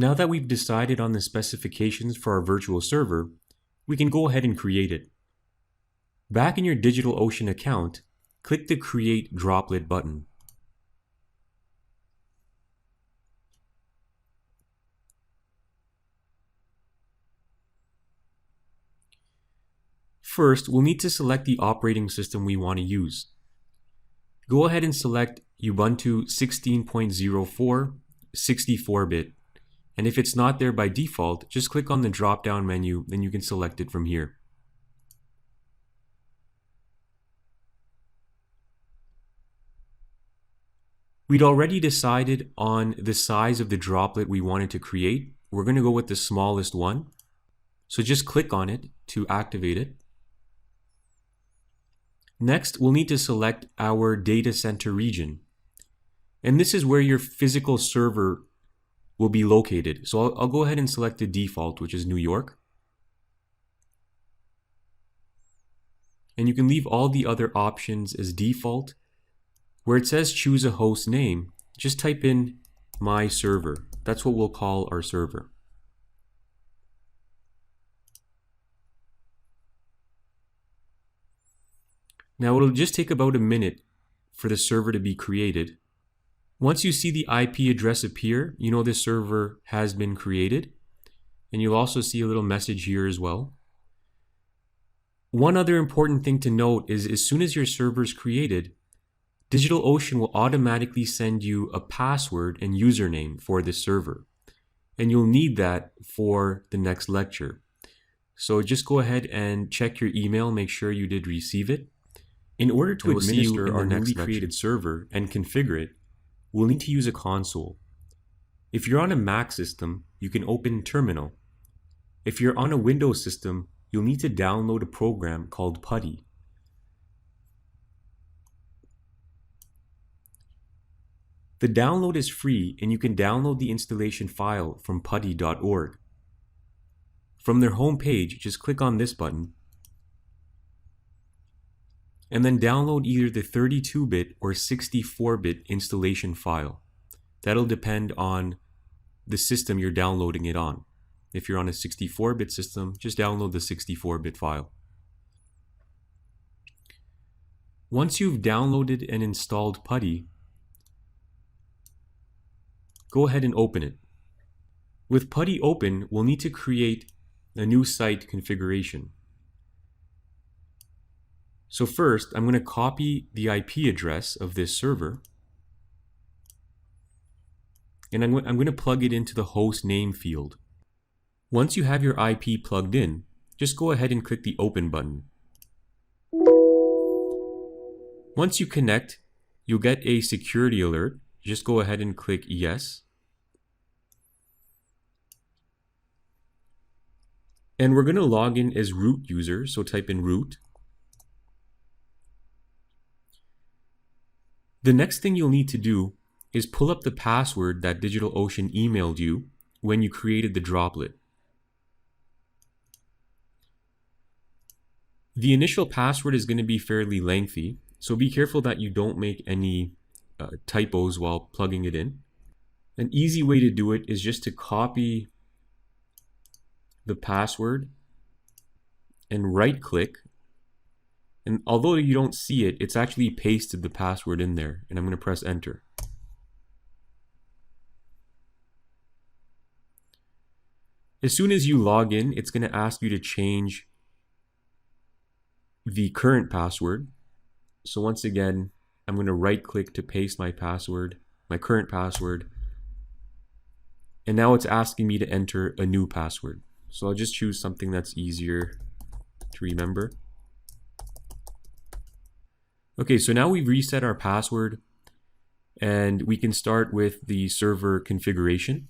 Now that we've decided on the specifications for our virtual server, we can go ahead and create it. Back in your DigitalOcean account, click the Create Droplet button. First, we'll need to select the operating system we want to use. Go ahead and select Ubuntu 16.04 64-bit, and if it's not there by default, just click on the drop-down menu, then you can select it from here. We'd already decided on the size of the droplet we wanted to create. We're going to go with the smallest one. So just click on it to activate it. Next, we'll need to select our data center region. And this is where your physical server will be located. So I'll go ahead and select the default, which is New York. And you can leave all the other options as default. Where it says choose a host name, just type in my server. That's what we'll call our server. Now it'll just take about a minute for the server to be created. Once you see the IP address appear, you know this server has been created. And you'll also see a little message here as well. One other important thing to note is as soon as your server is created, DigitalOcean will automatically send you a password and username for this server. And you'll need that for the next lecture. So just go ahead and check your email, make sure you did receive it. In order to administer our newly created server and configure it, we'll need to use a console. If you're on a Mac system, you can open Terminal. If you're on a Windows system, you'll need to download a program called PuTTY. The download is free and you can download the installation file from putty.org. From their home page, just click on this button and then download either the 32-bit or 64-bit installation file. That'll depend on the system you're downloading it on. If you're on a 64-bit system, just download the 64-bit file. Once you've downloaded and installed PuTTY, go ahead and open it. With PuTTY open, we'll need to create a new site configuration. So first, I'm going to copy the IP address of this server, and I'm going to plug it into the host name field. Once you have your IP plugged in, just go ahead and click the Open button. Once you connect, you'll get a security alert. Just go ahead and click Yes. And we're going to log in as root user, so type in root. The next thing you'll need to do is pull up the password that DigitalOcean emailed you when you created the droplet. The initial password is going to be fairly lengthy, so be careful that you don't make any typos while plugging it in. An easy way to do it is just to copy the password and right-click. And although you don't see it, it's actually pasted the password in there, and I'm going to press enter. As soon as you log in, it's going to ask you to change the current password. So once again, I'm going to right-click to paste my password, my current password. And now it's asking me to enter a new password. So I'll just choose something that's easier to remember. Okay, so now we've reset our password and we can start with the server configuration.